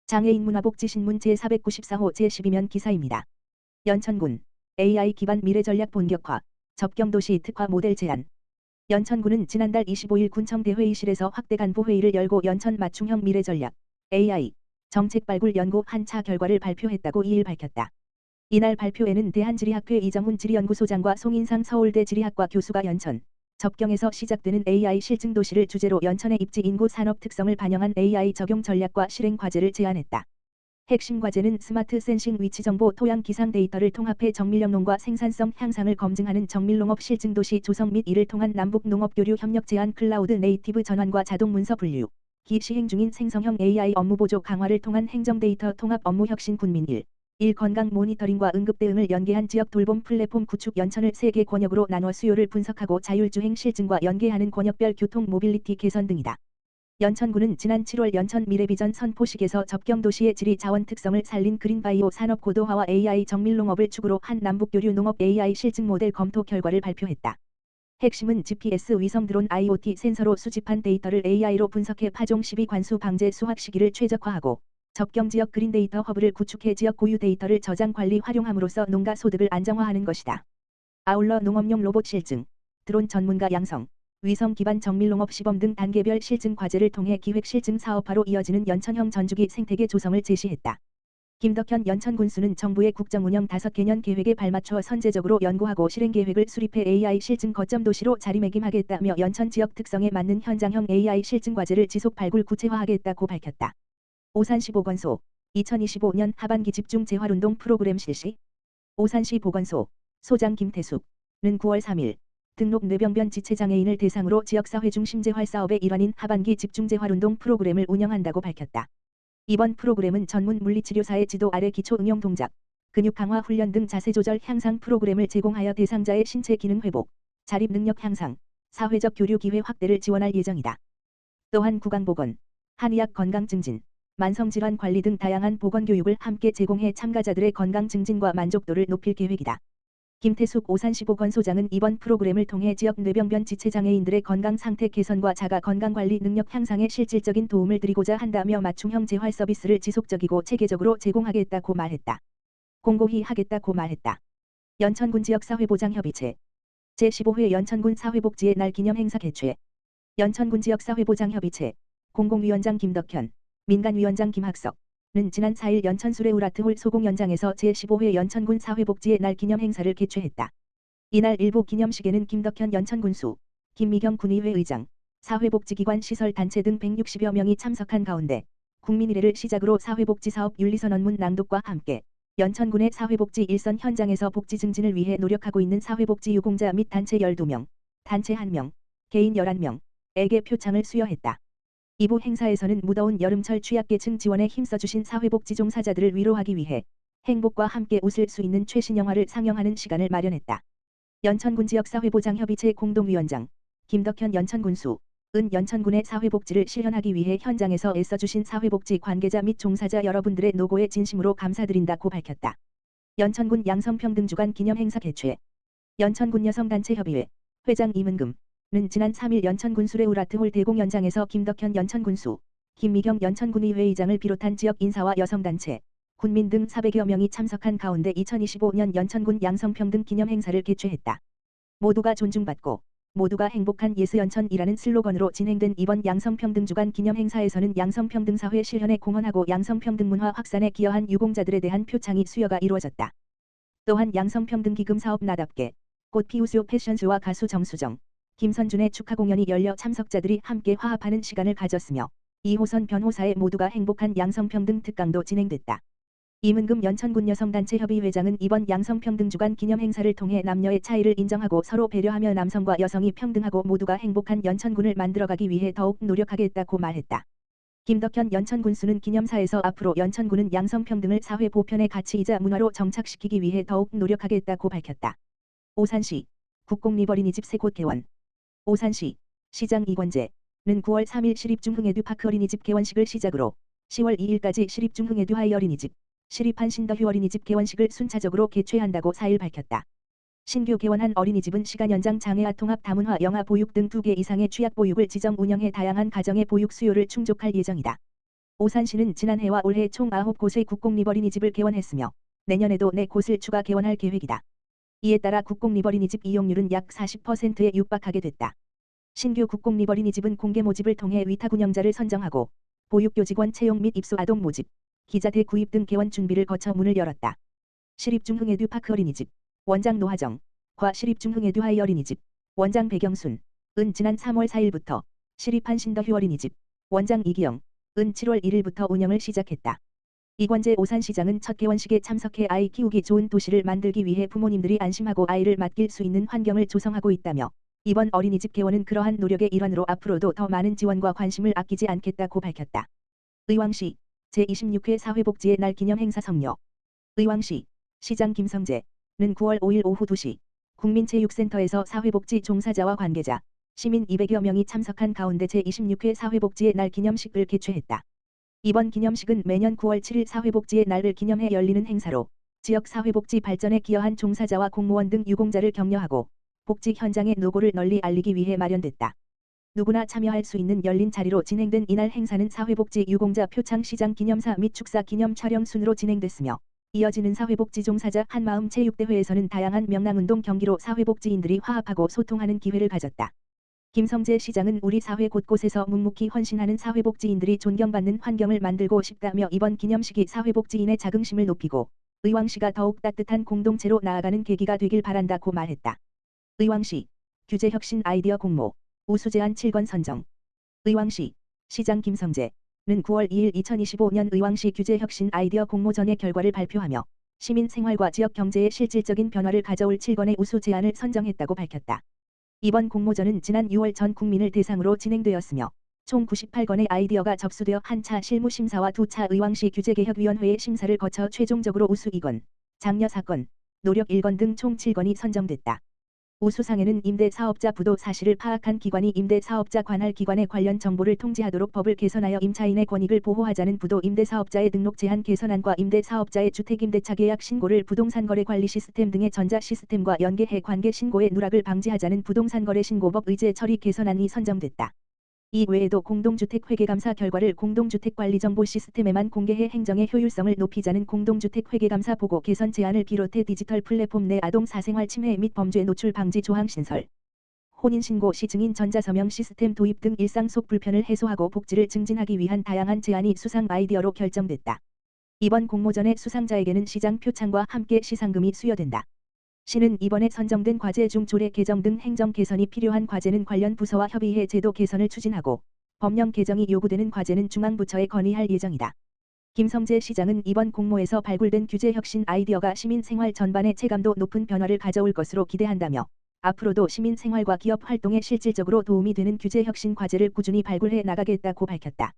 장애인 문화복지신문 제494호 제12면 기사입니다. 연천군 AI 기반 미래전략 본격화, 접경도시 특화 모델 제안. 연천군은 지난달 25일 군청대 회의실에서 확대 간부 회의를 열고 연천 맞춤형 미래전략 AI 정책 발굴 연구 한 차 결과를 발표했다고 2일 밝혔다. 이날 발표에는 대한지리학회 이정훈 지리연구소장과 송인상 서울대 지리학과 교수가 연천 접경에서 시작되는 AI 실증 도시를 주제로 연천의 입지 인구 산업 특성을 반영한 AI 적용 전략과 실행 과제를 제안했다. 핵심 과제는 스마트 센싱 위치 정보 토양 기상 데이터를 통합해 정밀영농과 생산성 향상을 검증하는 정밀농업 실증 도시 조성 및 이를 통한 남북 농업 교류 협력 제안 클라우드 네이티브 전환과 자동 문서 분류, 기 시행 중인 생성형 AI 업무 보조 강화를 통한 행정 데이터 통합 업무 혁신 군민 1 건강 모니터링과 응급 대응을 연계한 지역 돌봄 플랫폼 구축 연천을 3개 권역으로 나눠 수요를 분석하고 자율주행 실증과 연계하는 권역별 교통 모빌리티 개선 등이다. 연천군은 지난 7월 연천 미래비전 선포식에서 접경도시의 지리 자원 특성을 살린 그린바이오 산업 고도화와 AI 정밀농업을 축으로 한 남북교류 농업 AI 실증 모델 검토 결과를 발표했다. 핵심은 GPS 위성 드론 IoT 센서로 수집한 데이터를 AI로 분석해 파종 시비 관수 방제 수확 시기를 최적화하고 접경 지역 그린 데이터 허브를 구축해 지역 고유 데이터를 저장 관리 활용함으로써 농가 소득을 안정화하는 것이다. 아울러 농업용 로봇 실증, 드론 전문가 양성, 위성 기반 정밀농업 시범 등 단계별 실증 과제를 통해 기획 실증 사업화로 이어지는 연천형 전주기 생태계 조성을 제시했다. 김덕현 연천 군수는 정부의 국정운영 5개년 계획에 발맞춰 선제적으로 연구하고 실행 계획을 수립해 AI 실증 거점 도시로 자리매김하겠다며 연천 지역 특성에 맞는 현장형 AI 실증 과제를 지속 발굴 구체화하겠다고 밝혔다. 오산시 보건소 2025년 하반기 집중 재활운동 프로그램 실시. 오산시 보건소 소장 김태숙은 9월 3일 등록 뇌병변 지체장애인을 대상으로 지역사회 중심 재활 사업의 일환인 하반기 집중 재활운동 프로그램을 운영한다고 밝혔다. 이번 프로그램은 전문 물리치료사의 지도 아래 기초 응용 동작, 근육 강화 훈련 등 자세 조절 향상 프로그램을 제공하여 대상자의 신체 기능 회복, 자립 능력 향상, 사회적 교류 기회 확대를 지원할 예정이다. 또한 구강보건, 한의학 건강 증진, 만성질환 관리 등 다양한 보건교육을 함께 제공해 참가자들의 건강 증진과 만족도를 높일 계획이다. 김태숙 오산시 보건소장은 이번 프로그램을 통해 지역 뇌병변 지체장애인들의 건강 상태 개선과 자가 건강관리 능력 향상에 실질적인 도움을 드리고자 한다며 맞춤형 재활 서비스를 지속적이고 체계적으로 제공하겠다고 말했다. 공고히 하겠다고 말했다. 연천군 지역사회보장협의체 제15회 연천군 사회복지의 날 기념 행사 개최. 연천군 지역사회보장협의체 공공위원장 김덕현, 민간위원장 김학석는 지난 4일 연천 수레우라트홀 소공연장에서 제15회 연천군 사회복지의 날 기념 행사를 개최했다. 이날 일부 기념식에는 김덕현 연천군수, 김미경 군의회 의장, 사회복지기관 시설단체 등 160여 명이 참석한 가운데 국민의례를 시작으로 사회복지사업 윤리선언문 낭독과 함께 연천군의 사회복지 일선 현장에서 복지 증진을 위해 노력하고 있는 사회복지 유공자 및 단체 12명, 단체 1명, 개인 11명에게 표창을 수여했다. 2부 행사에서는 무더운 여름철 취약계층 지원에 힘써주신 사회복지 종사자들을 위로하기 위해 행복과 함께 웃을 수 있는 최신 영화를 상영하는 시간을 마련했다. 연천군 지역사회보장협의체 공동위원장 김덕현 연천군수 은 연천군의 사회복지를 실현하기 위해 현장에서 애써주신 사회복지 관계자 및 종사자 여러분들의 노고에 진심으로 감사드린다고 밝혔다. 연천군 양성평등주간 기념행사 개최. 연천군 여성단체협의회 회장 이문금은 지난 3일 연천군 수레우라트홀 대공연장에서 김덕현 연천군수, 김미경 연천군의회 의장을 비롯한 지역 인사와 여성단체, 군민 등 400여 명이 참석한 가운데 2025년 연천군 양성평등 기념행사를 개최했다. 모두가 존중받고 모두가 행복한 예스연천이라는 슬로건으로 진행된 이번 양성평등주간 기념행사에서는 양성평등사회 실현에 공헌하고 양성평등문화 확산에 기여한 유공자들에 대한 표창이 수여가 이루어졌다. 또한 양성평등기금 사업 나답게 꽃피우스 패션쇼와 가수 정수정, 김선준의 축하 공연이 열려 참석자들이 함께 화합하는 시간을 가졌으며 2호선 변호사의 모두가 행복한 양성평등 특강도 진행됐다. 이문금 연천군 여성단체협의 회장은 이번 양성평등주간 기념행사를 통해 남녀의 차이를 인정하고 서로 배려하며 남성과 여성이 평등하고 모두가 행복한 연천군을 만들어가기 위해 더욱 노력하겠다고 말했다. 김덕현 연천군수는 기념사에서 앞으로 연천군은 양성평등을 사회 보편의 가치이자 문화로 정착시키기 위해 더욱 노력하겠다고 밝혔다. 오산시 국공립어린이집 3곳 개원. 오산시 시장 이권재는 9월 3일 시립중흥에듀파크 어린이집 개원식을 시작으로 10월 2일까지 시립중흥에듀 하이 어린이집, 시립한 신더휴 어린이집 개원식을 순차적으로 개최한다고 4일 밝혔다. 신규 개원한 어린이집은 시간 연장 장애아 통합 다문화 영아 보육 등 2개 이상의 취약 보육을 지정 운영해 다양한 가정의 보육 수요를 충족할 예정이다. 오산시는 지난해와 올해 총 9곳의 국공립어린이집을 개원했으며 내년에도 4곳을 추가 개원할 계획이다. 이에 따라 국공립어린이집 이용률은 약 40%에 육박하게 됐다. 신규 국공립어린이집은 공개 모집을 통해 위탁 운영자를 선정하고 보육교직원 채용 및 입소 아동 모집, 기자재 구입 등 개원 준비를 거쳐 문을 열었다. 시립중흥에듀 파크 어린이집, 원장 노하정, 과 시립중흥에듀 하이 어린이집, 원장 백영순, 은 지난 3월 4일부터, 시립한신더휴 어린이집, 원장 이기영, 은 7월 1일부터 운영을 시작했다. 이관재 오산시장은 첫 개원식에 참석해 아이 키우기 좋은 도시를 만들기 위해 부모님들이 안심하고 아이를 맡길 수 있는 환경을 조성하고 있다며 이번 어린이집 개원은 그러한 노력의 일환으로 앞으로도 더 많은 지원과 관심을 아끼지 않겠다고 밝혔다. 의왕시 제26회 사회복지의 날 기념 행사 성료. 의왕시 시장 김성재는 9월 5일 오후 2시 국민체육센터에서 사회복지 종사자와 관계자, 시민 200여 명이 참석한 가운데 제26회 사회복지의 날 기념식을 개최했다. 이번 기념식은 매년 9월 7일 사회복지의 날을 기념해 열리는 행사로 지역 사회복지 발전에 기여한 종사자와 공무원 등 유공자를 격려하고 복지 현장의 노고를 널리 알리기 위해 마련됐다. 누구나 참여할 수 있는 열린 자리로 진행된 이날 행사는 사회복지 유공자 표창 시장 기념사 및 축사 기념 촬영 순으로 진행됐으며 이어지는 사회복지 종사자 한마음 체육대회에서는 다양한 명랑운동 경기로 사회복지인들이 화합하고 소통하는 기회를 가졌다. 김성재 시장은 우리 사회 곳곳에서 묵묵히 헌신하는 사회복지인들이 존경받는 환경을 만들고 싶다며 이번 기념식이 사회복지인의 자긍심을 높이고 의왕시가 더욱 따뜻한 공동체로 나아가는 계기가 되길 바란다고 말했다. 의왕시 규제혁신 아이디어 공모 우수제안 7건 선정. 의왕시 시장 김성재는 9월 2일 2025년 의왕시 규제혁신 아이디어 공모전의 결과를 발표하며 시민 생활과 지역 경제에 실질적인 변화를 가져올 7건의 우수 제안을 선정했다고 밝혔다. 이번 공모전은 지난 6월 전 국민을 대상으로 진행되었으며 총 98건의 아이디어가 접수되어 한 차 실무심사와 2차 의왕시 규제개혁위원회의 심사를 거쳐 최종적으로 우수 2건, 장려 4건, 노력 1건 등 총 7건이 선정됐다. 우수상에는 임대사업자 부도 사실을 파악한 기관이 임대사업자 관할 기관에 관련 정보를 통지하도록 법을 개선하여 임차인의 권익을 보호하자는 부도 임대사업자의 등록 제한 개선안과 임대사업자의 주택임대차 계약 신고를 부동산거래관리 시스템 등의 전자시스템과 연계해 관계 신고의 누락을 방지하자는 부동산거래 신고법 의제 처리 개선안이 선정됐다. 이 외에도 공동주택회계감사 결과를 공동주택관리정보 시스템에만 공개해 행정의 효율성을 높이자는 공동주택회계감사 보고 개선 제안을 비롯해 디지털 플랫폼 내 아동 사생활 침해 및 범죄 노출 방지 조항 신설, 혼인신고 시 증인 전자서명 시스템 도입 등 일상 속 불편을 해소하고 복지를 증진하기 위한 다양한 제안이 수상 아이디어로 결정됐다. 이번 공모전의 수상자에게는 시장 표창과 함께 시상금이 수여된다. 시는 이번에 선정된 과제 중 조례 개정 등 행정 개선이 필요한 과제는 관련 부서와 협의해 제도 개선을 추진하고 법령 개정이 요구되는 과제는 중앙부처에 건의할 예정이다. 김성재 시장은 이번 공모에서 발굴된 규제혁신 아이디어가 시민 생활 전반에 체감도 높은 변화를 가져올 것으로 기대한다며 앞으로도 시민 생활과 기업 활동에 실질적으로 도움이 되는 규제혁신 과제를 꾸준히 발굴해 나가겠다고 밝혔다.